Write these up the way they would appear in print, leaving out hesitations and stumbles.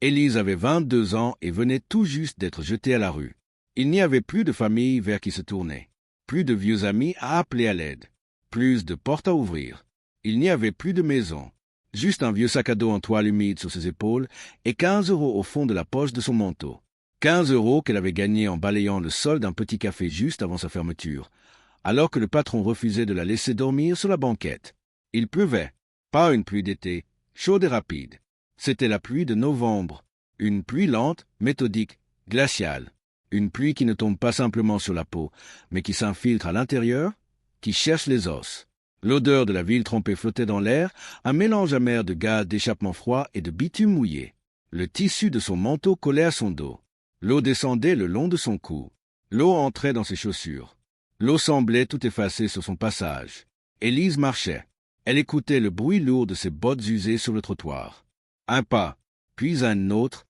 Élise avait 22 ans et venait tout juste d'être jetée à la rue. Il n'y avait plus de famille vers qui se tourner, plus de vieux amis à appeler à l'aide, plus de portes à ouvrir. Il n'y avait plus de maison, juste un vieux sac à dos en toile humide sur ses épaules et 15 € au fond de la poche de son manteau. 15 € qu'elle avait gagnés en balayant le sol d'un petit café juste avant sa fermeture, alors que le patron refusait de la laisser dormir sur la banquette. Il pleuvait, pas une pluie d'été, chaude et rapide. C'était la pluie de novembre, une pluie lente, méthodique, glaciale. Une pluie qui ne tombe pas simplement sur la peau, mais qui s'infiltre à l'intérieur, qui cherche les os. L'odeur de la ville trempée flottait dans l'air, un mélange amer de gaz d'échappement froid et de bitume mouillé. Le tissu de son manteau collait à son dos. L'eau descendait le long de son cou. L'eau entrait dans ses chaussures. L'eau semblait tout effacer sur son passage. Élise marchait. Elle écoutait le bruit lourd de ses bottes usées sur le trottoir. Un pas, puis un autre,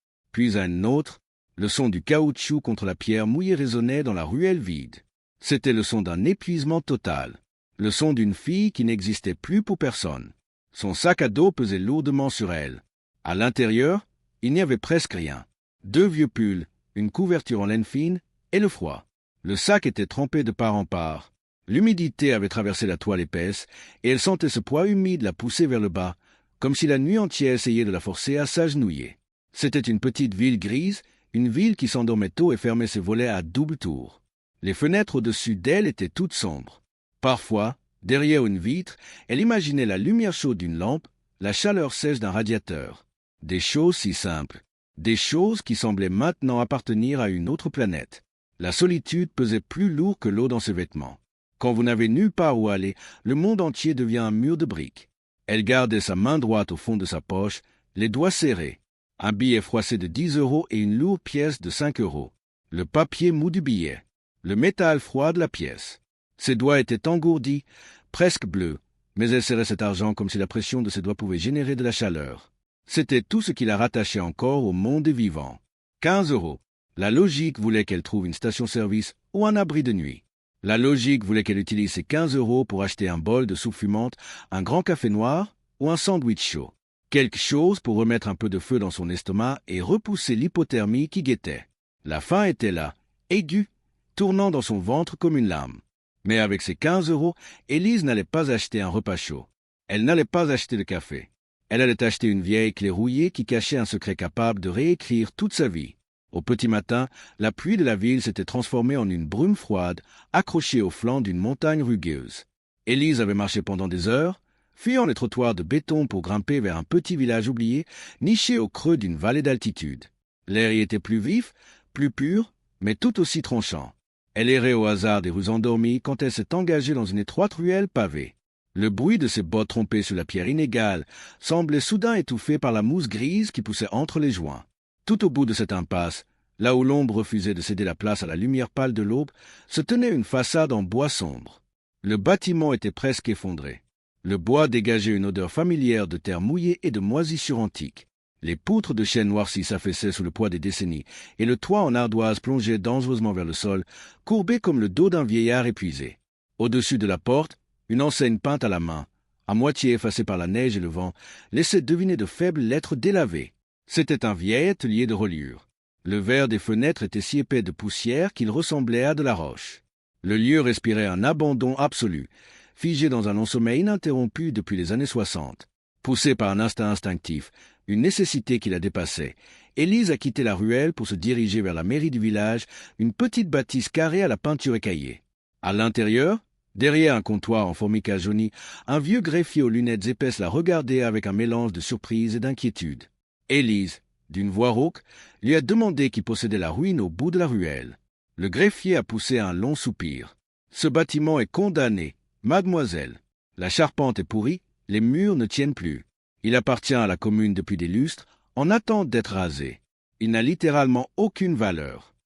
le son du caoutchouc contre la pierre mouillée résonnait dans la ruelle vide. C'était le son d'un épuisement total, le son d'une fille qui n'existait plus pour personne. Son sac à dos pesait lourdement sur elle. À l'intérieur, il n'y avait presque rien. 2 vieux pulls, une couverture en laine fine et le froid. Le sac était trempé de part en part. L'humidité avait traversé la toile épaisse et elle sentait ce poids humide la pousser vers le bas, comme si la nuit entière essayait de la forcer à s'agenouiller. C'était une petite ville grise, une ville qui s'endormait tôt et fermait ses volets à double tour. Les fenêtres au-dessus d'elle étaient toutes sombres. Parfois, derrière une vitre, elle imaginait la lumière chaude d'une lampe, la chaleur sèche d'un radiateur. Des choses si simples, des choses qui semblaient maintenant appartenir à une autre planète. La solitude pesait plus lourd que l'eau dans ses vêtements. Quand vous n'avez nulle part où aller, le monde entier devient un mur de briques. Elle gardait sa main droite au fond de sa poche, les doigts serrés. Un billet froissé de 10 € et une lourde pièce de 5 €. Le papier mou du billet. Le métal froid de la pièce. Ses doigts étaient engourdis, presque bleus, mais elle serrait cet argent comme si la pression de ses doigts pouvait générer de la chaleur. C'était tout ce qui la rattachait encore au monde des vivants. 15 €. La logique voulait qu'elle trouve une station-service ou un abri de nuit. La logique voulait qu'elle utilise ses 15 € pour acheter un bol de soupe fumante, un grand café noir ou un sandwich chaud. Quelque chose pour remettre un peu de feu dans son estomac et repousser l'hypothermie qui guettait. La faim était là, aiguë, tournant dans son ventre comme une lame. Mais avec ses 15 €, Élise n'allait pas acheter un repas chaud. Elle n'allait pas acheter de café. Elle allait acheter une vieille clé rouillée qui cachait un secret capable de réécrire toute sa vie. Au petit matin, la pluie de la ville s'était transformée en une brume froide, accrochée au flanc d'une montagne rugueuse. Élise avait marché pendant des heures, fuyant les trottoirs de béton pour grimper vers un petit village oublié, niché au creux d'une vallée d'altitude. L'air y était plus vif, plus pur, mais tout aussi tranchant. Elle errait au hasard des rues endormies quand elle s'est engagée dans une étroite ruelle pavée. Le bruit de ses bottes trompées sur la pierre inégale semblait soudain étouffé par la mousse grise qui poussait entre les joints. Tout au bout de cette impasse, là où l'ombre refusait de céder la place à la lumière pâle de l'aube, se tenait une façade en bois sombre. Le bâtiment était presque effondré. Le bois dégageait une odeur familière de terre mouillée et de moisissure antique. Les poutres de chêne noircies s'affaissaient sous le poids des décennies, et le toit en ardoise plongeait dangereusement vers le sol, courbé comme le dos d'un vieillard épuisé. Au-dessus de la porte, une enseigne peinte à la main, à moitié effacée par la neige et le vent, laissait deviner de faibles lettres délavées. C'était un vieil atelier de reliure. Le verre des fenêtres était si épais de poussière qu'il ressemblait à de la roche. Le lieu respirait un abandon absolu, figé dans un long sommeil ininterrompu depuis les années 60. Poussée par un instinct instinctif, une nécessité qui la dépassait, Élise a quitté la ruelle pour se diriger vers la mairie du village, une petite bâtisse carrée à la peinture écaillée. À l'intérieur, derrière un comptoir en formica jauni, un vieux greffier aux lunettes épaisses la regardait avec un mélange de surprise et d'inquiétude. Élise, d'une voix rauque, lui a demandé qui possédait la ruine au bout de la ruelle. Le greffier a poussé un long soupir. « Ce bâtiment est condamné, mademoiselle. La charpente est pourrie, les murs ne tiennent plus. Il appartient à la commune depuis des lustres, en attente d'être rasé. Il n'a littéralement aucune valeur. »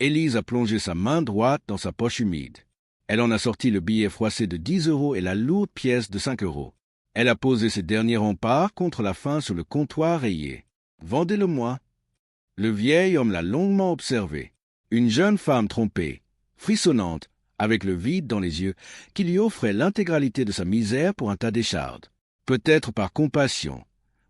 Élise a plongé sa main droite dans sa poche humide. Elle en a sorti le billet froissé de 10 € et la lourde pièce de 5 €. Elle a posé ses derniers remparts contre la faim sur le comptoir rayé. « Vendez-le-moi. » Le vieil homme l'a longuement observé. Une jeune femme trompée, frissonnante, avec le vide dans les yeux, qui lui offrait l'intégralité de sa misère pour un tas d'échardes. Peut-être par compassion,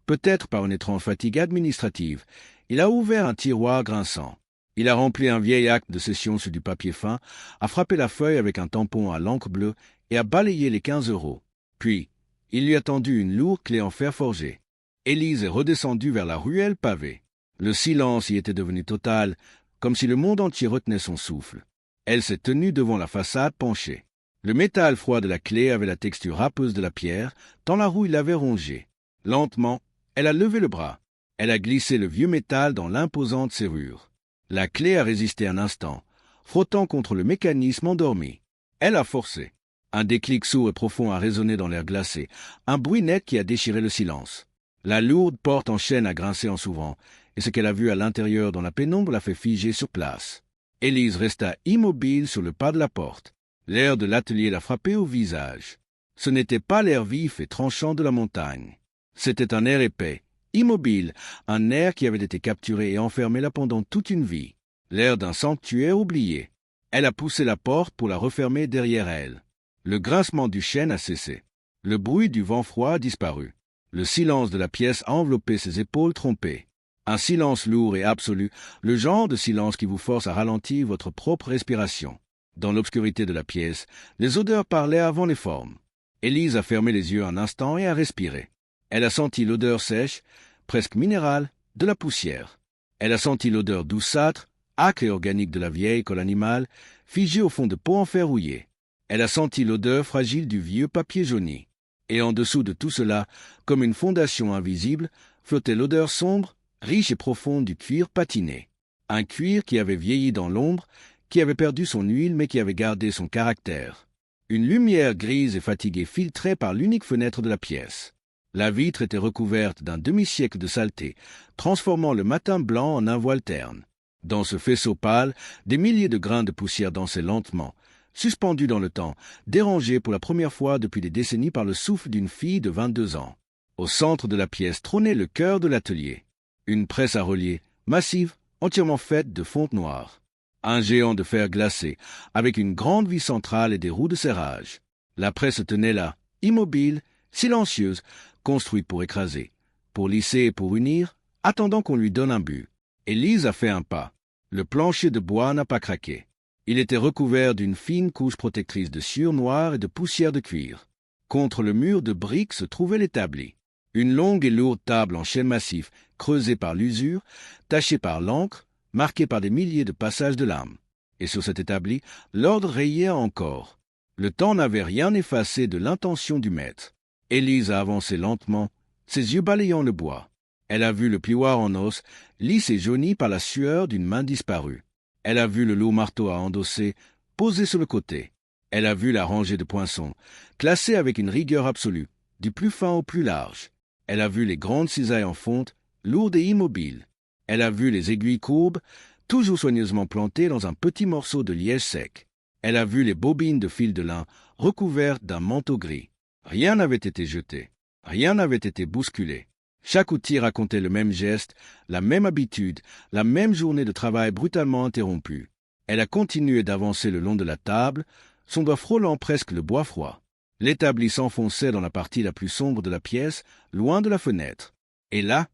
Peut-être par une étrange fatigue administrative, il a ouvert un tiroir grinçant. Il a rempli un vieil acte de cession sur du papier fin, a frappé la feuille avec un tampon à l'encre bleue et a balayé les 15 €. Puis, il lui a tendu une lourde clé en fer forgé. Élise est redescendue vers la ruelle pavée. Le silence y était devenu total, comme si le monde entier retenait son souffle. Elle s'est tenue devant la façade penchée. Le métal froid de la clé avait la texture râpeuse de la pierre, tant la rouille l'avait rongée. Lentement, elle a levé le bras. Elle a glissé le vieux métal dans l'imposante serrure. La clé a résisté un instant, frottant contre le mécanisme endormi. Elle a forcé. Un déclic sourd et profond a résonné dans l'air glacé, un bruit net qui a déchiré le silence. La lourde porte en chêne a grincé en s'ouvrant, et ce qu'elle a vu à l'intérieur dans la pénombre l'a fait figer sur place. Élise resta immobile sur le pas de la porte. L'air de l'atelier l'a frappé au visage. Ce n'était pas l'air vif et tranchant de la montagne. C'était un air épais, immobile, un air qui avait été capturé et enfermé là pendant toute une vie. L'air d'un sanctuaire oublié. Elle a poussé la porte pour la refermer derrière elle. Le grincement du chêne a cessé. Le bruit du vent froid a disparu. Le silence de la pièce a enveloppé ses épaules trompées. Un silence lourd et absolu, le genre de silence qui vous force à ralentir votre propre respiration. Dans l'obscurité de la pièce, les odeurs parlaient avant les formes. Élise a fermé les yeux un instant et a respiré. Elle a senti l'odeur sèche, presque minérale, de la poussière. Elle a senti l'odeur douceâtre, âcre et organique de la vieille colle animale, figée au fond de pots en fer rouillé. Elle a senti l'odeur fragile du vieux papier jauni. Et en dessous de tout cela, comme une fondation invisible, flottait l'odeur sombre, riche et profonde du cuir patiné. Un cuir qui avait vieilli dans l'ombre, qui avait perdu son huile mais qui avait gardé son caractère. Une lumière grise et fatiguée filtrait par l'unique fenêtre de la pièce. La vitre était recouverte d'un demi-siècle de saleté, transformant le matin blanc en un voile terne. Dans ce faisceau pâle, des milliers de grains de poussière dansaient lentement, suspendus dans le temps, dérangés pour la première fois depuis des décennies par le souffle d'une fille de 22 ans. Au centre de la pièce trônait le cœur de l'atelier. Une presse à relier, massive, entièrement faite de fonte noire. Un géant de fer glacé, avec une grande vis centrale et des roues de serrage. La presse tenait là, immobile, silencieuse, construite pour écraser, pour lisser et pour unir, attendant qu'on lui donne un but. Élise a fait un pas. Le plancher de bois n'a pas craqué. Il était recouvert d'une fine couche protectrice de sciure noire et de poussière de cuir. Contre le mur de briques se trouvait l'établi. Une longue et lourde table en chêne massif, creusée par l'usure, tachée par l'encre, marquée par des milliers de passages de lame. Et sur cet établi, l'ordre rayait encore. Le temps n'avait rien effacé de l'intention du maître. Élise a avancé lentement, ses yeux balayant le bois. Elle a vu le plioir en os, lisse et jauni par la sueur d'une main disparue. Elle a vu le lourd marteau à endosser, posé sur le côté. Elle a vu la rangée de poinçons, classée avec une rigueur absolue, du plus fin au plus large. Elle a vu les grandes cisailles en fonte, lourdes et immobiles. Elle a vu les aiguilles courbes, toujours soigneusement plantées dans un petit morceau de liège sec. Elle a vu les bobines de fil de lin recouvertes d'un manteau gris. Rien n'avait été jeté, rien n'avait été bousculé. Chaque outil racontait le même geste, la même habitude, la même journée de travail brutalement interrompue. Elle a continué d'avancer le long de la table, son doigt frôlant presque le bois froid. L'établi s'enfonçait dans la partie la plus sombre de la pièce, loin de la fenêtre. Et là,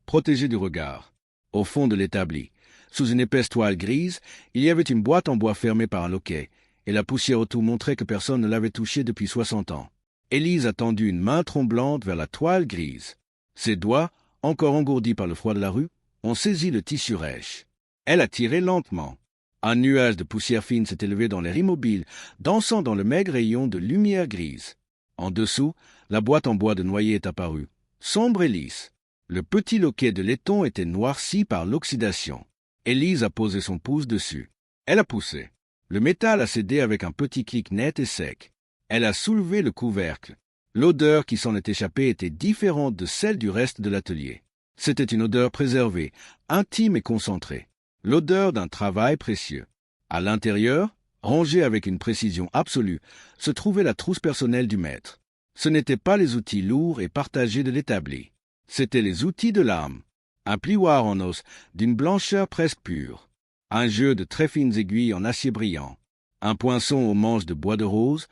protégé du regard, au fond de l'établi, sous une épaisse toile grise, il y avait une boîte en bois fermée par un loquet, et la poussière autour montrait que personne ne l'avait touchée depuis 60 ans. Élise a tendu une main tremblante vers la toile grise. Ses doigts, encore engourdis par le froid de la rue, ont saisi le tissu rêche. Elle a tiré lentement. Un nuage de poussière fine s'est élevé dans l'air immobile, dansant dans le maigre rayon de lumière grise. En dessous, la boîte en bois de noyer est apparue, sombre et lisse. Le petit loquet de laiton était noirci par l'oxydation. Élise a posé son pouce dessus. Elle a poussé. Le métal a cédé avec un petit clic net et sec. Elle a soulevé le couvercle. L'odeur qui s'en est échappée était différente de celle du reste de l'atelier. C'était une odeur préservée, intime et concentrée. L'odeur d'un travail précieux. À l'intérieur, rangée avec une précision absolue, se trouvait la trousse personnelle du maître. Ce n'étaient pas les outils lourds et partagés de l'établi. C'étaient les outils de l'âme. Un plioir en os d'une blancheur presque pure. Un jeu de très fines aiguilles en acier brillant. Un poinçon aux manches de bois de rose,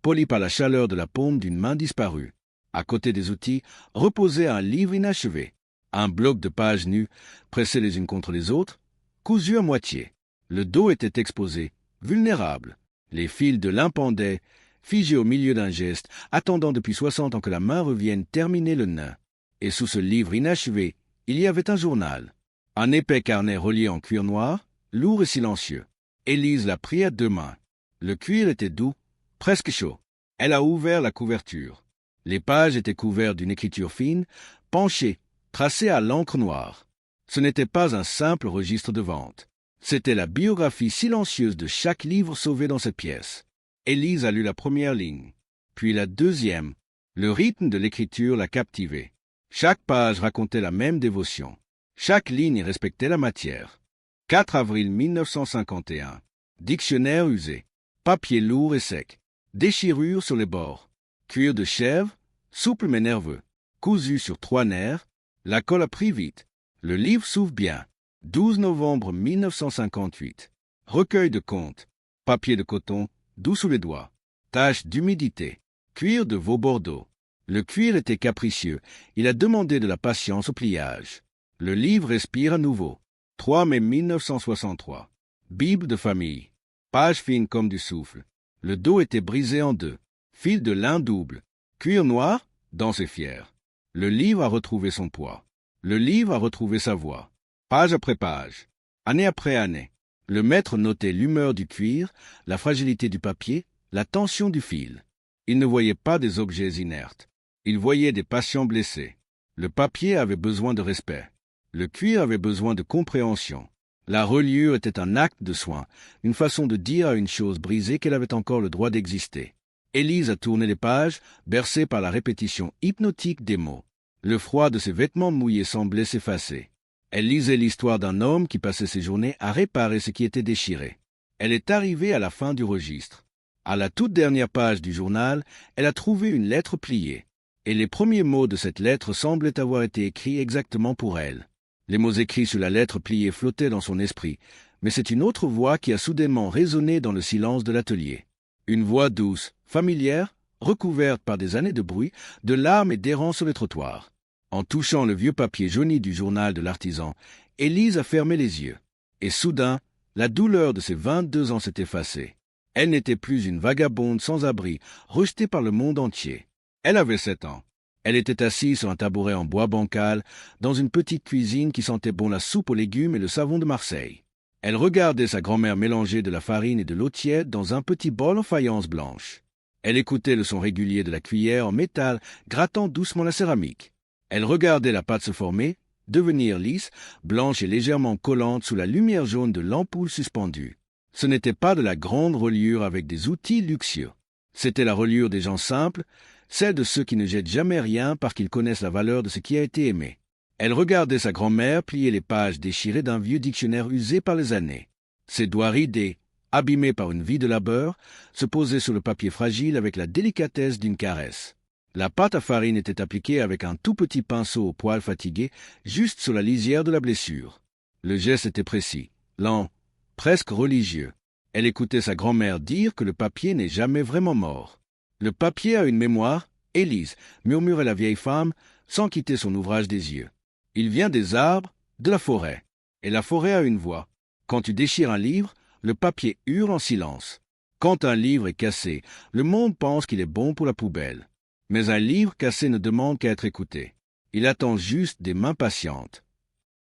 poli par la chaleur de la paume d'une main disparue. À côté des outils, reposait un livre inachevé, un bloc de pages nues, pressées les unes contre les autres, cousues à moitié. Le dos était exposé, vulnérable. Les fils de l'un pendaient, figés au milieu d'un geste, attendant depuis 60 ans que la main revienne terminer le nain. Et sous ce livre inachevé, il y avait un journal. Un épais carnet relié en cuir noir, lourd et silencieux. Élise l'a pris à deux mains. Le cuir était doux, presque chaud. Elle a ouvert la couverture. Les pages étaient couvertes d'une écriture fine, penchée, tracée à l'encre noire. Ce n'était pas un simple registre de vente. C'était la biographie silencieuse de chaque livre sauvé dans cette pièce. Élise a lu la première ligne, puis la deuxième. Le rythme de l'écriture l'a captivée. Chaque page racontait la même dévotion. Chaque ligne respectait la matière. 4 avril 1951. Dictionnaire usé. Papier lourd et sec. Déchirure sur les bords. Cuir de chèvre, souple mais nerveux. Cousu sur 3 nerfs. La colle a pris vite. Le livre s'ouvre bien. 12 novembre 1958. Recueil de contes. Papier de coton, doux sous les doigts. Tache d'humidité. Cuir de veau bordeaux. Le cuir était capricieux. Il a demandé de la patience au pliage. Le livre respire à nouveau. 3 mai 1963. Bible de famille. Page fine comme du souffle. Le dos était brisé en deux. Fil de lin double. Cuir noir, dense et fier. Le livre a retrouvé son poids. Le livre a retrouvé sa voix. Page après page. Année après année. Le maître notait l'humeur du cuir, la fragilité du papier, la tension du fil. Il ne voyait pas des objets inertes. Il voyait des patients blessés. Le papier avait besoin de respect. Le cuir avait besoin de compréhension. La reliure était un acte de soin, une façon de dire à une chose brisée qu'elle avait encore le droit d'exister. Élise a tourné les pages, bercée par la répétition hypnotique des mots. Le froid de ses vêtements mouillés semblait s'effacer. Elle lisait l'histoire d'un homme qui passait ses journées à réparer ce qui était déchiré. Elle est arrivée à la fin du registre. À la toute dernière page du journal, elle a trouvé une lettre pliée. Et les premiers mots de cette lettre semblaient avoir été écrits exactement pour elle. Les mots écrits sur la lettre pliée flottaient dans son esprit, mais c'est une autre voix qui a soudainement résonné dans le silence de l'atelier. Une voix douce, familière, recouverte par des années de bruit, de larmes et d'errance sur les trottoirs. En touchant le vieux papier jauni du journal de l'artisan, Élise a fermé les yeux. Et soudain, la douleur de ses 22 ans s'est effacée. Elle n'était plus une vagabonde sans abri, rejetée par le monde entier. Elle avait 7 ans. Elle était assise sur un tabouret en bois bancal, dans une petite cuisine qui sentait bon la soupe aux légumes et le savon de Marseille. Elle regardait sa grand-mère mélanger de la farine et de l'eau tiède dans un petit bol en faïence blanche. Elle écoutait le son régulier de la cuillère en métal grattant doucement la céramique. Elle regardait la pâte se former, devenir lisse, blanche et légèrement collante sous la lumière jaune de l'ampoule suspendue. Ce n'était pas de la grande reliure avec des outils luxueux. C'était la reliure des gens simples, celle de ceux qui ne jettent jamais rien parce qu'ils connaissent la valeur de ce qui a été aimé. Elle regardait sa grand-mère plier les pages déchirées d'un vieux dictionnaire usé par les années. Ses doigts ridés, abîmés par une vie de labeur, se posaient sur le papier fragile avec la délicatesse d'une caresse. La pâte à farine était appliquée avec un tout petit pinceau au poil fatigué, juste sur la lisière de la blessure. Le geste était précis, lent, presque religieux. Elle écoutait sa grand-mère dire que le papier n'est jamais vraiment mort. Le papier a une mémoire, Élise, murmurait la vieille femme, sans quitter son ouvrage des yeux. Il vient des arbres, de la forêt. Et la forêt a une voix. Quand tu déchires un livre, le papier hurle en silence. Quand un livre est cassé, le monde pense qu'il est bon pour la poubelle. Mais un livre cassé ne demande qu'à être écouté. Il attend juste des mains patientes.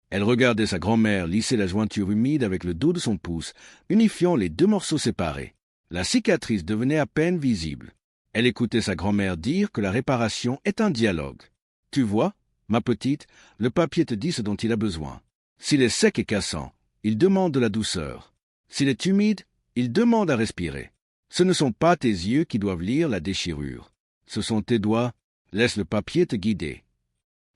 Elle regardait sa grand-mère lisser la jointure humide avec le dos de son pouce, unifiant les deux morceaux séparés. La cicatrice devenait à peine visible. Elle écoutait sa grand-mère dire que la réparation est un dialogue. « Tu vois, ma petite, le papier te dit ce dont il a besoin. S'il est sec et cassant, il demande de la douceur. S'il est humide, il demande à respirer. Ce ne sont pas tes yeux qui doivent lire la déchirure. Ce sont tes doigts. Laisse le papier te guider. »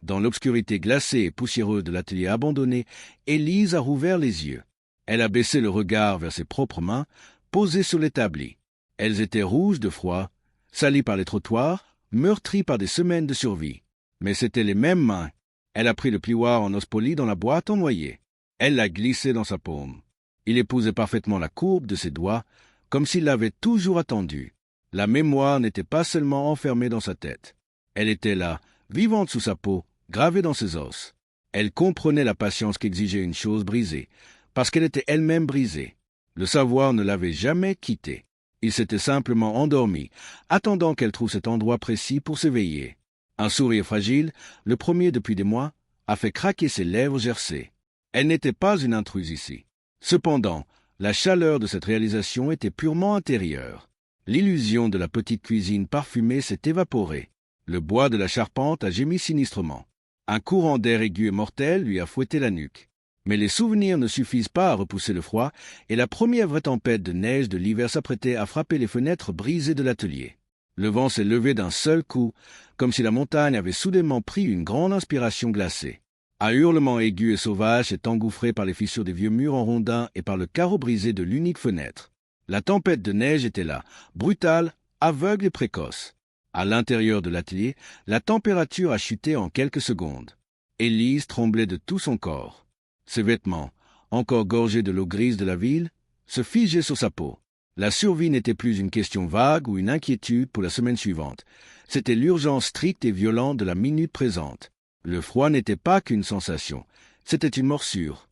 Dans l'obscurité glacée et poussiéreuse de l'atelier abandonné, Élise a rouvert les yeux. Elle a baissé le regard vers ses propres mains, posées sur l'établi. Elles étaient rouges de froid, salies par les trottoirs, meurtries par des semaines de survie. Mais c'étaient les mêmes mains. Elle a pris le plioir en os poli dans la boîte en noyer. Elle l'a glissé dans sa paume. Il épousait parfaitement la courbe de ses doigts, comme s'il l'avait toujours attendu. La mémoire n'était pas seulement enfermée dans sa tête. Elle était là, vivante sous sa peau, gravée dans ses os. Elle comprenait la patience qu'exigeait une chose brisée, parce qu'elle était elle-même brisée. Le savoir ne l'avait jamais quittée. Il s'était simplement endormi, attendant qu'elle trouve cet endroit précis pour s'éveiller. Un sourire fragile, le premier depuis des mois, a fait craquer ses lèvres gercées. Elle n'était pas une intruse ici. Cependant, la chaleur de cette réalisation était purement intérieure. L'illusion de la petite cuisine parfumée s'est évaporée. Le bois de la charpente a gémi sinistrement. Un courant d'air aigu et mortel lui a fouetté la nuque. Mais les souvenirs ne suffisent pas à repousser le froid, et la première vraie tempête de neige de l'hiver s'apprêtait à frapper les fenêtres brisées de l'atelier. Le vent s'est levé d'un seul coup, comme si la montagne avait soudainement pris une grande inspiration glacée. Un hurlement aigu et sauvage s'est engouffré par les fissures des vieux murs en rondins et par le carreau brisé de l'unique fenêtre. La tempête de neige était là, brutale, aveugle et précoce. À l'intérieur de l'atelier, la température a chuté en quelques secondes. Élise tremblait de tout son corps. Ses vêtements, encore gorgés de l'eau grise de la ville, se figeaient sur sa peau. La survie n'était plus une question vague ou une inquiétude pour la semaine suivante. C'était l'urgence stricte et violente de la minute présente. Le froid n'était pas qu'une sensation, c'était une morsure.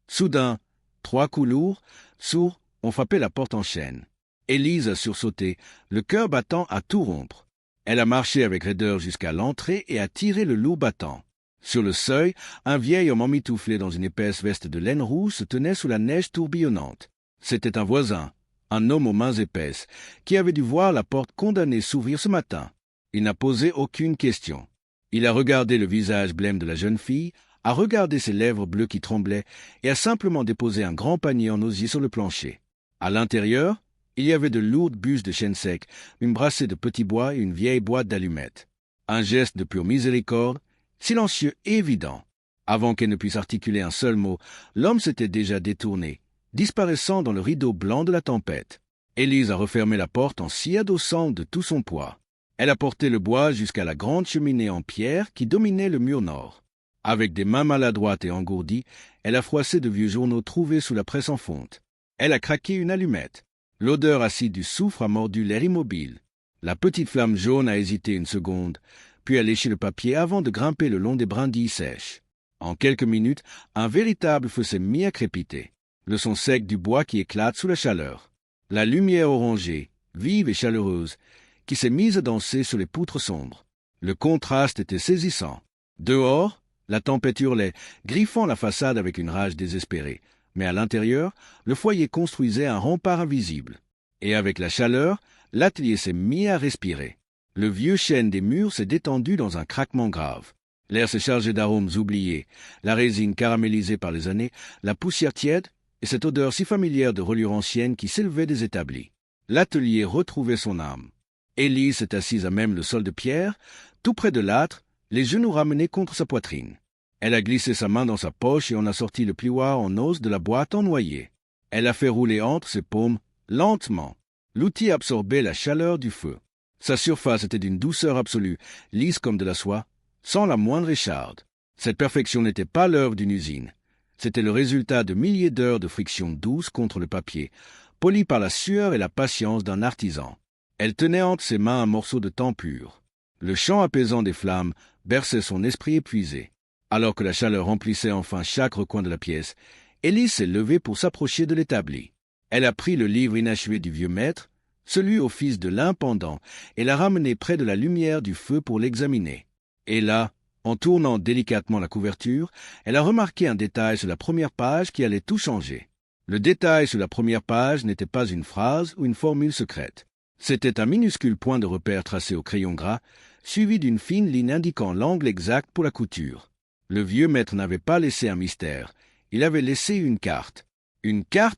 Soudain, 3 coups lourds, sourds, ont frappé la porte en chaîne. Élise a sursauté, le cœur battant à tout rompre. Elle a marché avec raideur jusqu'à l'entrée et a tiré le lourd battant. Sur le seuil, un vieil homme emmitouflé dans une épaisse veste de laine rouge se tenait sous la neige tourbillonnante. C'était un voisin, un homme aux mains épaisses, qui avait dû voir la porte condamnée s'ouvrir ce matin. Il n'a posé aucune question. Il a regardé le visage blême de la jeune fille, a regardé ses lèvres bleues qui tremblaient et a simplement déposé un grand panier en osier sur le plancher. À l'intérieur, il y avait de lourdes bûches de chêne sec, une brassée de petits bois et une vieille boîte d'allumettes. Un geste de pure miséricorde, silencieux et évident. Avant qu'elle ne puisse articuler un seul mot, l'homme s'était déjà détourné, disparaissant dans le rideau blanc de la tempête. Élise a refermé la porte en s'y adossant de tout son poids. Elle a porté le bois jusqu'à la grande cheminée en pierre qui dominait le mur nord. Avec des mains maladroites et engourdies, elle a froissé de vieux journaux trouvés sous la presse en fonte. Elle a craqué une allumette. L'odeur acide du soufre a mordu l'air immobile. La petite flamme jaune a hésité une seconde, puis a léché le papier avant de grimper le long des brindilles sèches. En quelques minutes, un véritable feu s'est mis à crépiter. Le son sec du bois qui éclate sous la chaleur. La lumière orangée, vive et chaleureuse, qui s'est mise à danser sur les poutres sombres. Le contraste était saisissant. Dehors, la tempête hurlait, griffant la façade avec une rage désespérée. Mais à l'intérieur, le foyer construisait un rempart invisible. Et avec la chaleur, l'atelier s'est mis à respirer. Le vieux chêne des murs s'est détendu dans un craquement grave. L'air s'est chargé d'arômes oubliés, la résine caramélisée par les années, la poussière tiède et cette odeur si familière de reliure ancienne qui s'élevait des établis. L'atelier retrouvait son âme. Élise s'est assise à même le sol de pierre, tout près de l'âtre, les genoux ramenés contre sa poitrine. Elle a glissé sa main dans sa poche et en a sorti le plioir en os de la boîte ennoyée. Elle a fait rouler entre ses paumes, lentement. L'outil absorbait la chaleur du feu. Sa surface était d'une douceur absolue, lisse comme de la soie, sans la moindre écharde. Cette perfection n'était pas l'œuvre d'une usine. C'était le résultat de milliers d'heures de friction douce contre le papier, poli par la sueur et la patience d'un artisan. Elle tenait entre ses mains un morceau de temps pur. Le chant apaisant des flammes berçait son esprit épuisé. Alors que la chaleur remplissait enfin chaque recoin de la pièce, Élise s'est levée pour s'approcher de l'établi. Elle a pris le livre inachevé du vieux maître, celui au fils de l'un pendant, et l'a ramené près de la lumière du feu pour l'examiner. Et là, en tournant délicatement la couverture, elle a remarqué un détail sur la première page qui allait tout changer. Le détail sur la première page n'était pas une phrase ou une formule secrète. C'était un minuscule point de repère tracé au crayon gras, suivi d'une fine ligne indiquant l'angle exact pour la couture. Le vieux maître n'avait pas laissé un mystère, il avait laissé une carte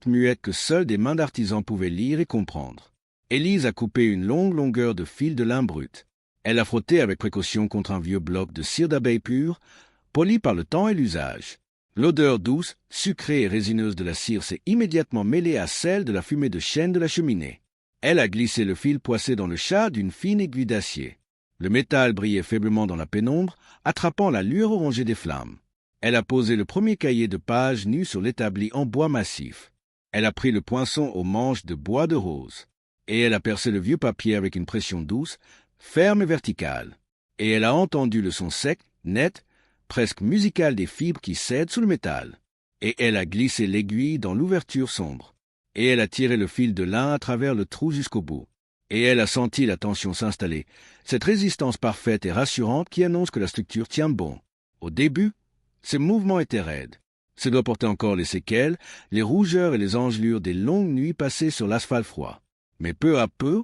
muette que seules des mains d'artisans pouvaient lire et comprendre. Élise a coupé une longue longueur de fil de lin brut. Elle a frotté avec précaution contre un vieux bloc de cire d'abeille pure, poli par le temps et l'usage. L'odeur douce, sucrée et résineuse de la cire s'est immédiatement mêlée à celle de la fumée de chêne de la cheminée. Elle a glissé le fil poissé dans le chat d'une fine aiguille d'acier. Le métal brillait faiblement dans la pénombre, attrapant la lueur orangée des flammes. Elle a posé le premier cahier de pages nu sur l'établi en bois massif. Elle a pris le poinçon aux manches de bois de rose. Et elle a percé le vieux papier avec une pression douce, ferme et verticale. et elle a entendu le son sec, net, presque musical des fibres qui cèdent sous le métal. Et elle a glissé l'aiguille dans l'ouverture sombre. Et elle a tiré le fil de lin à travers le trou jusqu'au bout. Et elle a senti la tension s'installer, cette résistance parfaite et rassurante qui annonce que la structure tient bon. Au début, ces mouvements étaient raides. Ce doit porter encore les séquelles, les rougeurs et les engelures des longues nuits passées sur l'asphalte froid. Mais peu à peu,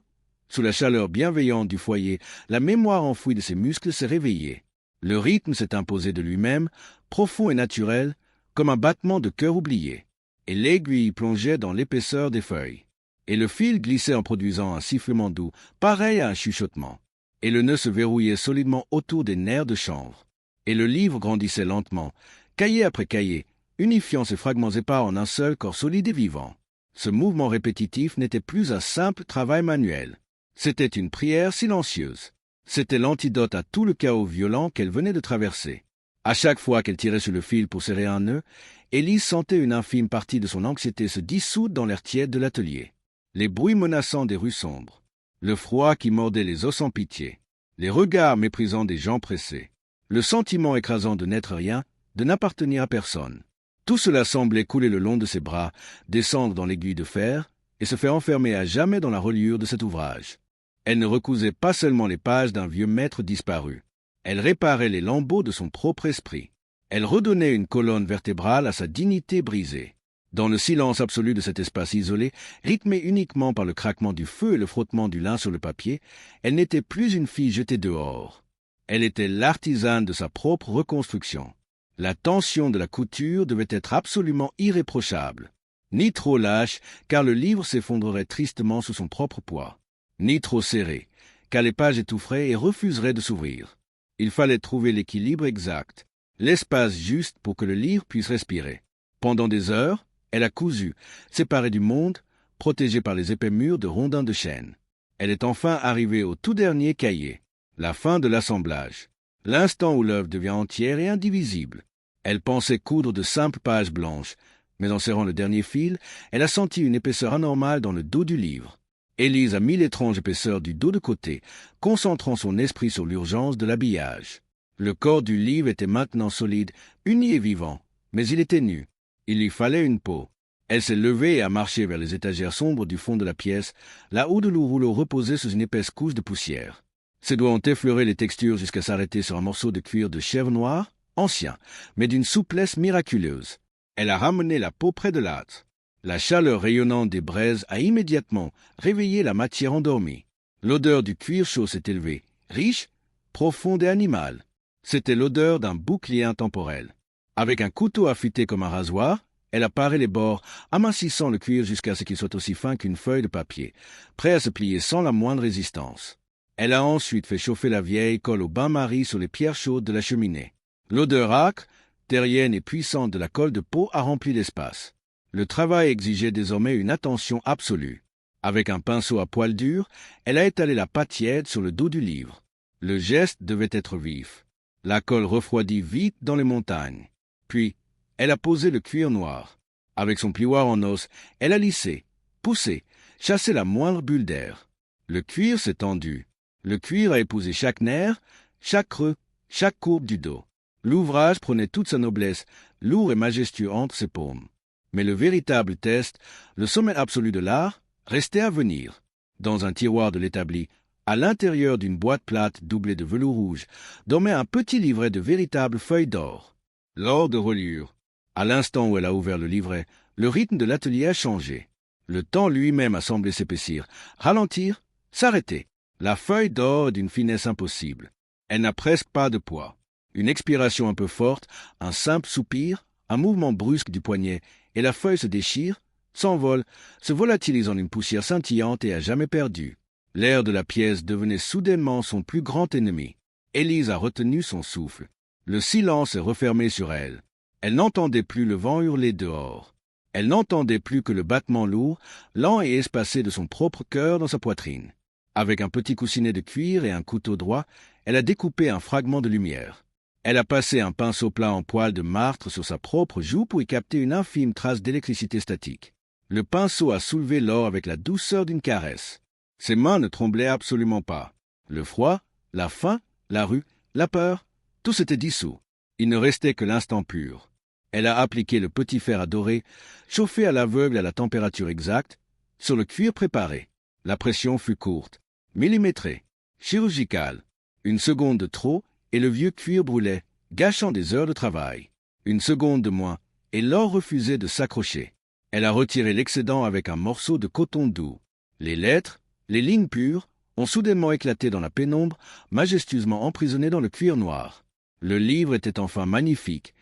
sous la chaleur bienveillante du foyer, la mémoire enfouie de ses muscles s'est réveillée. Le rythme s'est imposé de lui-même, profond et naturel, comme un battement de cœur oublié. Et l'aiguille plongeait dans l'épaisseur des feuilles. Et le fil glissait en produisant un sifflement doux, pareil à un chuchotement. Et le nœud se verrouillait solidement autour des nerfs de chanvre. Et le livre grandissait lentement, cahier après cahier, unifiant ses fragments épars en un seul corps solide et vivant. Ce mouvement répétitif n'était plus un simple travail manuel. C'était une prière silencieuse. C'était l'antidote à tout le chaos violent qu'elle venait de traverser. À chaque fois qu'elle tirait sur le fil pour serrer un nœud, Élise sentait une infime partie de son anxiété se dissoudre dans l'air tiède de l'atelier. Les bruits menaçants des rues sombres, le froid qui mordait les os sans pitié, les regards méprisants des gens pressés, le sentiment écrasant de n'être rien, de n'appartenir à personne. Tout cela semblait couler le long de ses bras, descendre dans l'aiguille de fer et se faire enfermer à jamais dans la reliure de cet ouvrage. Elle ne recousait pas seulement les pages d'un vieux maître disparu. Elle réparait les lambeaux de son propre esprit. Elle redonnait une colonne vertébrale à sa dignité brisée. Dans le silence absolu de cet espace isolé, rythmé uniquement par le craquement du feu et le frottement du lin sur le papier, elle n'était plus une fille jetée dehors. Elle était l'artisane de sa propre reconstruction. La tension de la couture devait être absolument irréprochable. Ni trop lâche, car le livre s'effondrerait tristement sous son propre poids. Ni trop serré, car les pages étoufferaient et refuseraient de s'ouvrir. Il fallait trouver l'équilibre exact, l'espace juste pour que le livre puisse respirer. Pendant des heures, elle a cousu, séparée du monde, protégée par les épais murs de rondins de chêne. Elle est enfin arrivée au tout dernier cahier, la fin de l'assemblage, l'instant où l'œuvre devient entière et indivisible. Elle pensait coudre de simples pages blanches, mais en serrant le dernier fil, elle a senti une épaisseur anormale dans le dos du livre. Élise a mis l'étrange épaisseur du dos de côté, concentrant son esprit sur l'urgence de l'habillage. Le corps du livre était maintenant solide, uni et vivant, mais il était nu. Il lui fallait une peau. Elle s'est levée et a marché vers les étagères sombres du fond de la pièce, là où de lourds rouleaux reposaient sous une épaisse couche de poussière. Ses doigts ont effleuré les textures jusqu'à s'arrêter sur un morceau de cuir de chèvre noire, ancien, mais d'une souplesse miraculeuse. Elle a ramené la peau près de l'âtre. La chaleur rayonnante des braises a immédiatement réveillé la matière endormie. L'odeur du cuir chaud s'est élevée, riche, profonde et animale. C'était l'odeur d'un bouclier intemporel. Avec un couteau affûté comme un rasoir, elle a paré les bords, amincissant le cuir jusqu'à ce qu'il soit aussi fin qu'une feuille de papier, prêt à se plier sans la moindre résistance. Elle a ensuite fait chauffer la vieille colle au bain-marie sur les pierres chaudes de la cheminée. L'odeur âcre, terrienne et puissante de la colle de peau a rempli l'espace. Le travail exigeait désormais une attention absolue. Avec un pinceau à poil dur, elle a étalé la pâte tiède sur le dos du livre. Le geste devait être vif. La colle refroidit vite dans les montagnes. Puis, elle a posé le cuir noir. Avec son plioir en os, elle a lissé, poussé, chassé la moindre bulle d'air. Le cuir s'est tendu. Le cuir a épousé chaque nerf, chaque creux, chaque courbe du dos. L'ouvrage prenait toute sa noblesse, lourd et majestueux entre ses paumes. Mais le véritable test, le sommet absolu de l'art, restait à venir. Dans un tiroir de l'établi, à l'intérieur d'une boîte plate doublée de velours rouge, dormait un petit livret de véritables feuilles d'or. L'or de reliure. À l'instant où elle a ouvert le livret, le rythme de l'atelier a changé. Le temps lui-même a semblé s'épaissir, ralentir, s'arrêter. La feuille d'or est d'une finesse impossible. Elle n'a presque pas de poids. Une expiration un peu forte, un simple soupir, un mouvement brusque du poignet, et la feuille se déchire, s'envole, se volatilise en une poussière scintillante et à jamais perdue. L'air de la pièce devenait soudainement son plus grand ennemi. Élise a retenu son souffle. Le silence est refermé sur elle. Elle n'entendait plus le vent hurler dehors. Elle n'entendait plus que le battement lourd, lent et espacé de son propre cœur dans sa poitrine. Avec un petit coussinet de cuir et un couteau droit, elle a découpé un fragment de lumière. Elle a passé un pinceau plat en poil de martre sur sa propre joue pour y capter une infime trace d'électricité statique. Le pinceau a soulevé l'or avec la douceur d'une caresse. Ses mains ne tremblaient absolument pas. Le froid, la faim, la rue, la peur, tout s'était dissous. Il ne restait que l'instant pur. Elle a appliqué le petit fer à dorer, chauffé à l'aveugle à la température exacte, sur le cuir préparé. La pression fut courte, millimétrée, chirurgicale. Une seconde de trop, et le vieux cuir brûlait, gâchant des heures de travail. Une seconde de moins, et l'or refusait de s'accrocher. Elle a retiré l'excédent avec un morceau de coton doux. Les lettres, les lignes pures, ont soudainement éclaté dans la pénombre, majestueusement emprisonnées dans le cuir noir. Le livre était enfin magnifique,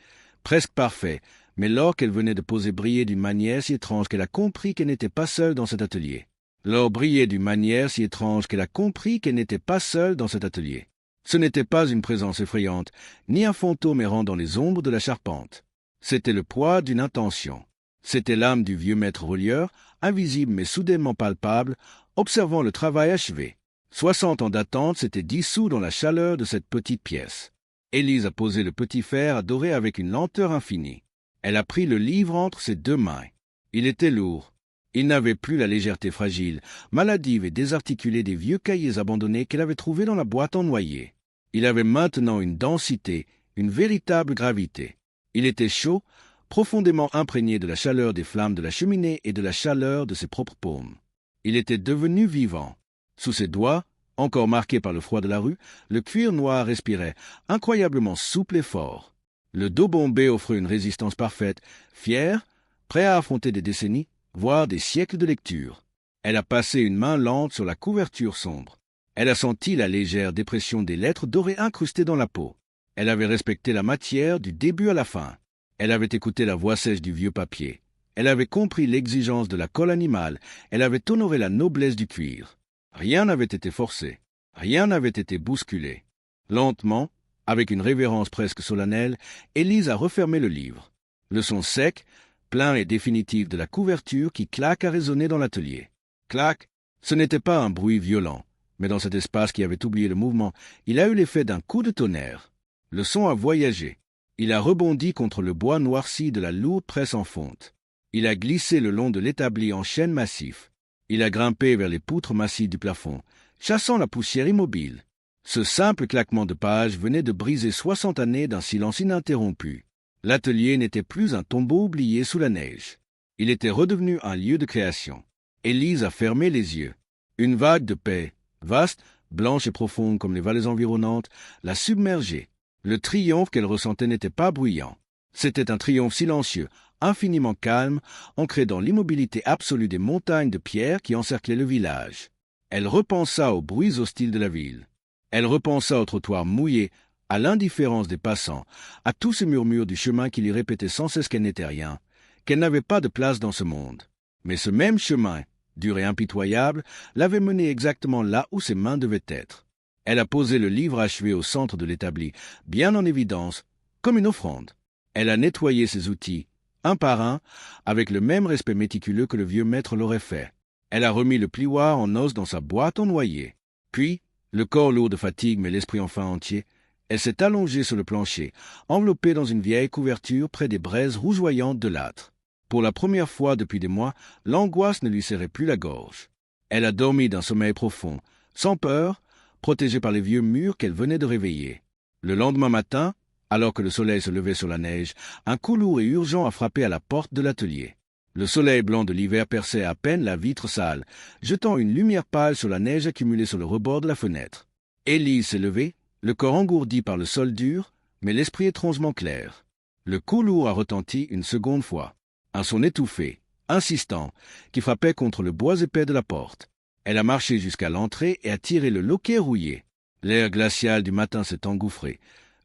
presque parfait, mais l'or qu'elle venait de poser brillait d'une manière si étrange qu'elle a compris qu'elle n'était pas seule dans cet atelier. L'or brillait d'une manière si étrange qu'elle a compris qu'elle n'était pas seule dans cet atelier. Ce n'était pas une présence effrayante, ni un fantôme errant dans les ombres de la charpente. C'était le poids d'une intention. C'était l'âme du vieux maître relieur, invisible mais soudainement palpable, observant le travail achevé. 60 ans d'attente s'étaient dissous dans la chaleur de cette petite pièce. Élise a posé le petit fer à dorer avec une lenteur infinie. Elle a pris le livre entre ses deux mains. Il était lourd. Il n'avait plus la légèreté fragile, maladive et désarticulée des vieux cahiers abandonnés qu'elle avait trouvés dans la boîte en noyer. Il avait maintenant une densité, une véritable gravité. Il était chaud, profondément imprégné de la chaleur des flammes de la cheminée et de la chaleur de ses propres paumes. Il était devenu vivant. Sous ses doigts, encore marqués par le froid de la rue, le cuir noir respirait, incroyablement souple et fort. Le dos bombé offrait une résistance parfaite, fier, prêt à affronter des décennies, voire des siècles de lecture. Elle a passé une main lente sur la couverture sombre. Elle a senti la légère dépression des lettres dorées incrustées dans la peau. Elle avait respecté la matière du début à la fin. Elle avait écouté la voix sèche du vieux papier. Elle avait compris l'exigence de la colle animale. Elle avait honoré la noblesse du cuir. Rien n'avait été forcé. Rien n'avait été bousculé. Lentement, avec une révérence presque solennelle, Élise a refermé le livre. Le son sec, plein et définitif de la couverture qui claque a résonné dans l'atelier. Clac, ce n'était pas un bruit violent, mais dans cet espace qui avait oublié le mouvement, il a eu l'effet d'un coup de tonnerre. Le son a voyagé. Il a rebondi contre le bois noirci de la lourde presse en fonte. Il a glissé le long de l'établi en chêne massif. Il a grimpé vers les poutres massives du plafond, chassant la poussière immobile. Ce simple claquement de pages venait de briser 60 années d'un silence ininterrompu. L'atelier n'était plus un tombeau oublié sous la neige. Il était redevenu un lieu de création. Élise a fermé les yeux. Une vague de paix, vaste, blanche et profonde comme les vallées environnantes, l'a submergée. Le triomphe qu'elle ressentait n'était pas bruyant. C'était un triomphe silencieux, infiniment calme, ancré dans l'immobilité absolue des montagnes de pierre qui encerclaient le village. Elle repensa aux bruits hostiles de la ville. Elle repensa aux trottoirs mouillés, à l'indifférence des passants, à tous ces murmures du chemin qui lui répétaient sans cesse qu'elle n'était rien, qu'elle n'avait pas de place dans ce monde. Mais ce même chemin, dur et impitoyable, l'avait menée exactement là où ses mains devaient être. Elle a posé le livre achevé au centre de l'établi, bien en évidence, comme une offrande. Elle a nettoyé ses outils, un par un, avec le même respect méticuleux que le vieux maître l'aurait fait. Elle a remis le plioir en os dans sa boîte en noyer. Puis, le corps lourd de fatigue mais l'esprit enfin entier, elle s'est allongée sur le plancher, enveloppée dans une vieille couverture près des braises rougeoyantes de l'âtre. Pour la première fois depuis des mois, l'angoisse ne lui serrait plus la gorge. Elle a dormi d'un sommeil profond, sans peur, protégée par les vieux murs qu'elle venait de réveiller. Le lendemain matin, alors que le soleil se levait sur la neige, un coup lourd et urgent a frappé à la porte de l'atelier. Le soleil blanc de l'hiver perçait à peine la vitre sale, jetant une lumière pâle sur la neige accumulée sur le rebord de la fenêtre. Élise s'est levée, le corps engourdi par le sol dur, mais l'esprit étrangement clair. Le coup lourd a retenti une seconde fois. Un son étouffé, insistant, qui frappait contre le bois épais de la porte. Elle a marché jusqu'à l'entrée et a tiré le loquet rouillé. L'air glacial du matin s'est engouffré,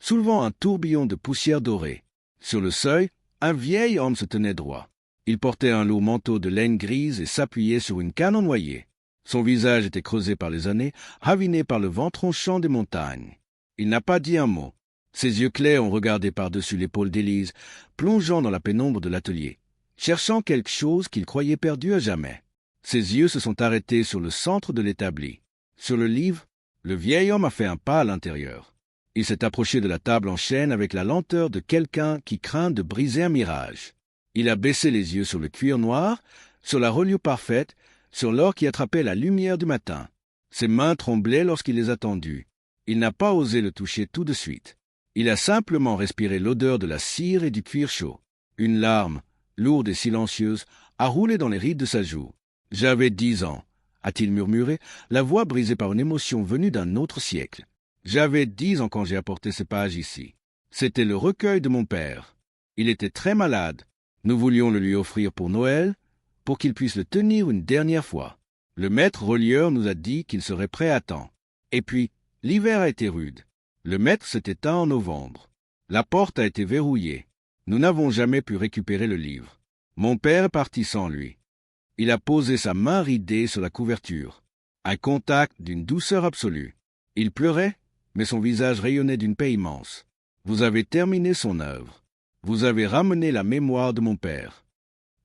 soulevant un tourbillon de poussière dorée. Sur le seuil, un vieil homme se tenait droit. Il portait un lourd manteau de laine grise et s'appuyait sur une canne en noyer. Son visage était creusé par les années, raviné par le vent tranchant des montagnes. Il n'a pas dit un mot. Ses yeux clairs ont regardé par-dessus l'épaule d'Élise, plongeant dans la pénombre de l'atelier, cherchant quelque chose qu'il croyait perdu à jamais. Ses yeux se sont arrêtés sur le centre de l'établi. Sur le livre, le vieil homme a fait un pas à l'intérieur. Il s'est approché de la table en chêne avec la lenteur de quelqu'un qui craint de briser un mirage. Il a baissé les yeux sur le cuir noir, sur la reliure parfaite, sur l'or qui attrapait la lumière du matin. Ses mains tremblaient lorsqu'il les a tendues. Il n'a pas osé le toucher tout de suite. Il a simplement respiré l'odeur de la cire et du cuir chaud. Une larme, lourde et silencieuse, a roulé dans les rides de sa joue. « J'avais 10 ans, a-t-il murmuré, la voix brisée par une émotion venue d'un autre siècle. J'avais 10 ans quand j'ai apporté ces pages ici. C'était le recueil de mon père. Il était très malade. Nous voulions le lui offrir pour Noël, pour qu'il puisse le tenir une dernière fois. Le maître relieur nous a dit qu'il serait prêt à temps. Et puis, l'hiver a été rude. Le maître s'est éteint en novembre. La porte a été verrouillée. Nous n'avons jamais pu récupérer le livre. Mon père est parti sans lui. Il a posé sa main ridée sur la couverture. Un contact d'une douceur absolue. Il pleurait, mais son visage rayonnait d'une paix immense. Vous avez terminé son œuvre. Vous avez ramené la mémoire de mon père.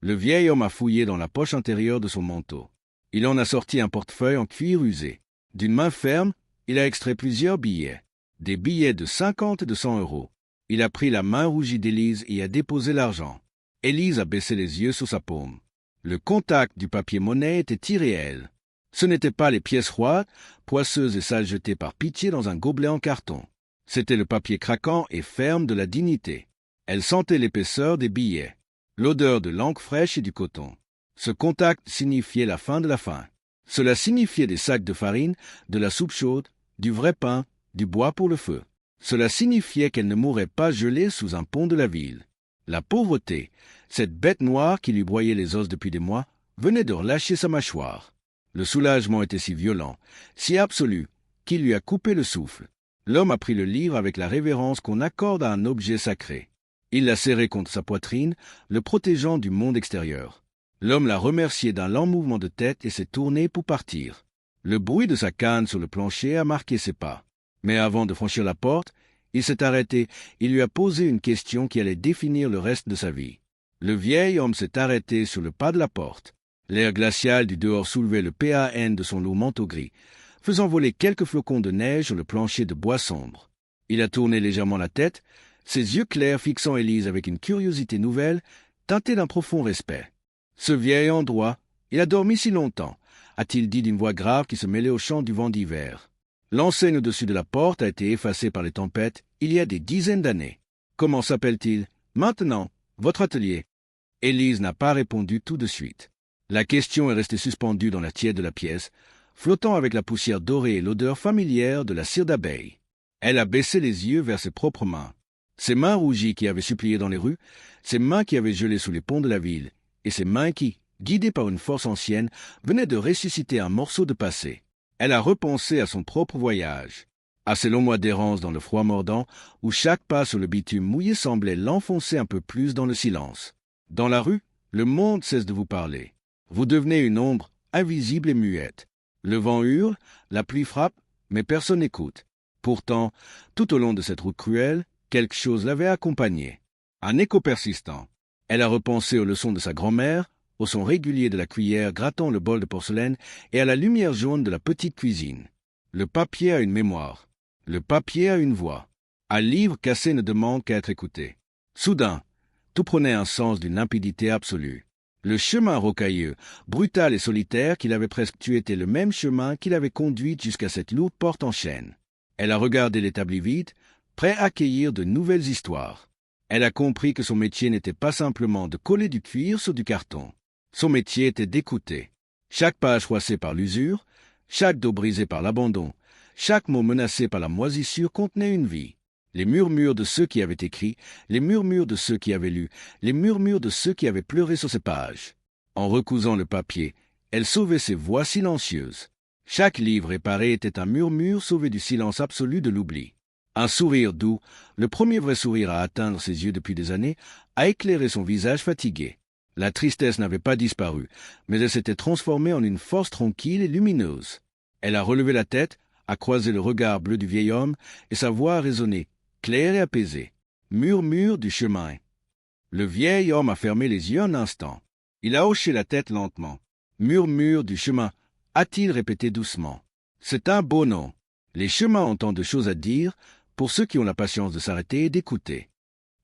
Le vieil homme a fouillé dans la poche intérieure de son manteau. Il en a sorti un portefeuille en cuir usé. D'une main ferme, il a extrait plusieurs billets. Des billets de 50 et de 100 euros. Il a pris la main rougie d'Élise et a déposé l'argent. Élise a baissé les yeux sur sa paume. Le contact du papier-monnaie était irréel. Ce n'étaient pas les pièces froides, poisseuses et sales jetées par pitié dans un gobelet en carton. C'était le papier craquant et ferme de la dignité. Elle sentait l'épaisseur des billets, l'odeur de l'encre fraîche et du coton. Ce contact signifiait la fin de la faim. Cela signifiait des sacs de farine, de la soupe chaude, du vrai pain, du bois pour le feu. Cela signifiait qu'elle ne mourrait pas gelée sous un pont de la ville. La pauvreté, cette bête noire qui lui broyait les os depuis des mois, venait de relâcher sa mâchoire. Le soulagement était si violent, si absolu, qu'il lui a coupé le souffle. L'homme a pris le livre avec la révérence qu'on accorde à un objet sacré. Il l'a serré contre sa poitrine, le protégeant du monde extérieur. L'homme l'a remercié d'un lent mouvement de tête et s'est tourné pour partir. Le bruit de sa canne sur le plancher a marqué ses pas. Mais avant de franchir la porte, il s'est arrêté, il lui a posé une question qui allait définir le reste de sa vie. Le vieil homme s'est arrêté sur le pas de la porte. L'air glacial du dehors soulevait le PAN de son lourd manteau gris, faisant voler quelques flocons de neige sur le plancher de bois sombre. Il a tourné légèrement la tête, ses yeux clairs fixant Élise avec une curiosité nouvelle, teintée d'un profond respect. « Ce vieil endroit, il a dormi si longtemps », a-t-il dit d'une voix grave qui se mêlait au chant du vent d'hiver. L'enseigne au-dessus de la porte a été effacée par les tempêtes il y a des dizaines d'années. Comment s'appelle-t-il? Maintenant, votre atelier. Élise n'a pas répondu tout de suite. La question est restée suspendue dans la tiède de la pièce, flottant avec la poussière dorée et l'odeur familière de la cire d'abeille. Elle a baissé les yeux vers ses propres mains. Ses mains rougies qui avaient supplié dans les rues, ses mains qui avaient gelé sous les ponts de la ville, et ses mains qui, guidées par une force ancienne, venaient de ressusciter un morceau de passé. Elle a repensé à son propre voyage, à ces longs mois d'errance dans le froid mordant, où chaque pas sur le bitume mouillé semblait l'enfoncer un peu plus dans le silence. Dans la rue, le monde cesse de vous parler. Vous devenez une ombre invisible et muette. Le vent hurle, la pluie frappe, mais personne n'écoute. Pourtant, tout au long de cette route cruelle, quelque chose l'avait accompagnée. Un écho persistant. Elle a repensé aux leçons de sa grand-mère, au son régulier de la cuillère grattant le bol de porcelaine et à la lumière jaune de la petite cuisine. Le papier a une mémoire. Le papier a une voix. Un livre cassé ne demande qu'à être écouté. Soudain, tout prenait un sens d'une limpidité absolue. Le chemin rocailleux, brutal et solitaire qu'il avait presque tué était le même chemin qui l'avait conduite jusqu'à cette lourde porte en chêne. Elle a regardé l'établi vide, prêt à accueillir de nouvelles histoires. Elle a compris que son métier n'était pas simplement de coller du cuir sur du carton. Son métier était d'écouter. Chaque page froissée par l'usure, chaque dos brisé par l'abandon, chaque mot menacé par la moisissure contenait une vie. Les murmures de ceux qui avaient écrit, les murmures de ceux qui avaient lu, les murmures de ceux qui avaient pleuré sur ces pages. En recousant le papier, elle sauvait ces voix silencieuses. Chaque livre réparé était un murmure sauvé du silence absolu de l'oubli. Un sourire doux, le premier vrai sourire à atteindre ses yeux depuis des années, a éclairé son visage fatigué. La tristesse n'avait pas disparu, mais elle s'était transformée en une force tranquille et lumineuse. Elle a relevé la tête, a croisé le regard bleu du vieil homme, et sa voix a résonné, claire et apaisée. Murmure du chemin. Le vieil homme a fermé les yeux un instant. Il a hoché la tête lentement. Murmure du chemin, a-t-il répété doucement. C'est un beau nom. Les chemins ont tant de choses à dire pour ceux qui ont la patience de s'arrêter et d'écouter.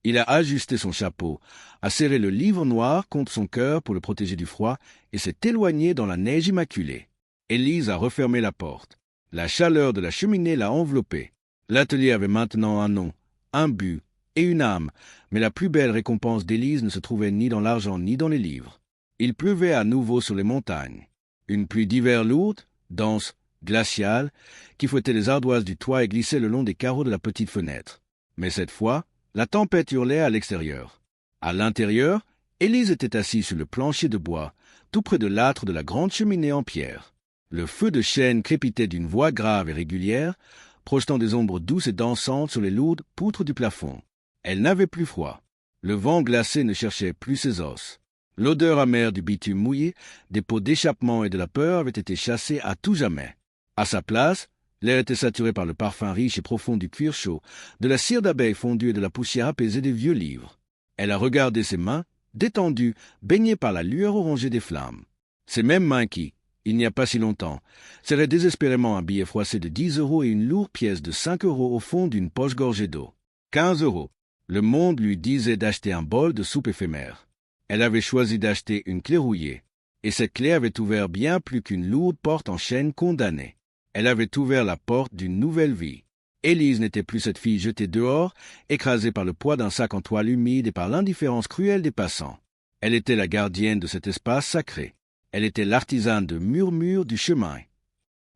Il a ajusté son chapeau, a serré le livre noir contre son cœur pour le protéger du froid et s'est éloigné dans la neige immaculée. Élise a refermé la porte. La chaleur de la cheminée l'a enveloppé. L'atelier avait maintenant un nom, un but et une âme, mais la plus belle récompense d'Élise ne se trouvait ni dans l'argent ni dans les livres. Il pleuvait à nouveau sur les montagnes. Une pluie d'hiver lourde, dense, glaciale, qui fouettait les ardoises du toit et glissait le long des carreaux de la petite fenêtre. Mais cette fois, la tempête hurlait à l'extérieur. À l'intérieur, Élise était assise sur le plancher de bois, tout près de l'âtre de la grande cheminée en pierre. Le feu de chêne crépitait d'une voix grave et régulière, projetant des ombres douces et dansantes sur les lourdes poutres du plafond. Elle n'avait plus froid. Le vent glacé ne cherchait plus ses os. L'odeur amère du bitume mouillé, des pots d'échappement et de la peur avait été chassée à tout jamais. À sa place, l'air était saturé par le parfum riche et profond du cuir chaud, de la cire d'abeille fondue et de la poussière apaisée des vieux livres. Elle a regardé ses mains, détendues, baignées par la lueur orangée des flammes. Ces mêmes mains qui, il n'y a pas si longtemps, serraient désespérément un billet froissé de 10 € et une lourde pièce de 5 € au fond d'une poche gorgée d'eau. 15 €. Le monde lui disait d'acheter un bol de soupe éphémère. Elle avait choisi d'acheter une clé rouillée, et cette clé avait ouvert bien plus qu'une lourde porte en chêne condamnée. Elle avait ouvert la porte d'une nouvelle vie. Élise n'était plus cette fille jetée dehors, écrasée par le poids d'un sac en toile humide et par l'indifférence cruelle des passants. Elle était la gardienne de cet espace sacré. Elle était l'artisane de murmures du chemin.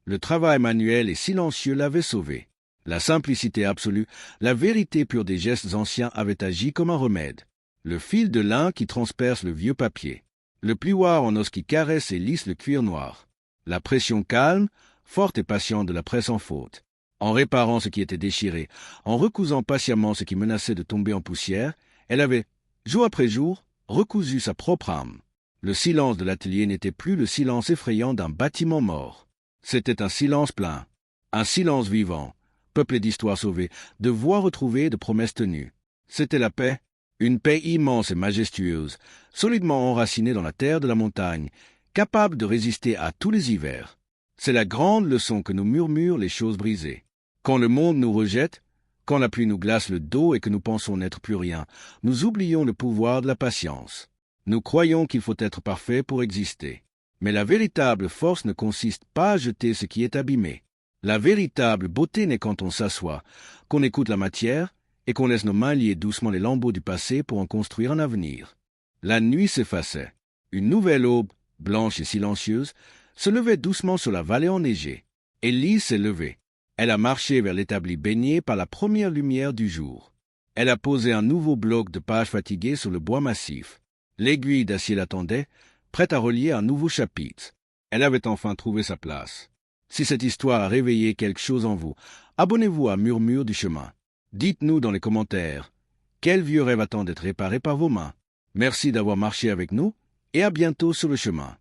Le travail manuel et silencieux l'avait sauvée. La simplicité absolue, la vérité pure des gestes anciens avaient agi comme un remède. Le fil de lin qui transperce le vieux papier. Le plioir en os qui caresse et lisse le cuir noir. La pression calme, forte et patiente de la presse en faute. En réparant ce qui était déchiré, en recousant patiemment ce qui menaçait de tomber en poussière, elle avait, jour après jour, recousu sa propre âme. Le silence de l'atelier n'était plus le silence effrayant d'un bâtiment mort. C'était un silence plein, un silence vivant, peuplé d'histoires sauvées, de voix retrouvées et de promesses tenues. C'était la paix, une paix immense et majestueuse, solidement enracinée dans la terre de la montagne, capable de résister à tous les hivers. C'est la grande leçon que nous murmurent les choses brisées. Quand le monde nous rejette, quand la pluie nous glace le dos et que nous pensons n'être plus rien, nous oublions le pouvoir de la patience. Nous croyons qu'il faut être parfait pour exister. Mais la véritable force ne consiste pas à jeter ce qui est abîmé. La véritable beauté n'est quand on s'assoit, qu'on écoute la matière et qu'on laisse nos mains lier doucement les lambeaux du passé pour en construire un avenir. La nuit s'effaçait. Une nouvelle aube, blanche et silencieuse, se levait doucement sur la vallée enneigée. Élise s'est levée. Elle a marché vers l'établi baigné par la première lumière du jour. Elle a posé un nouveau bloc de pages fatiguées sur le bois massif. L'aiguille d'acier l'attendait, prête à relier un nouveau chapitre. Elle avait enfin trouvé sa place. Si cette histoire a réveillé quelque chose en vous, abonnez-vous à Murmure du chemin. Dites-nous dans les commentaires, quel vieux rêve attend d'être réparé par vos mains? Merci d'avoir marché avec nous et à bientôt sur le chemin.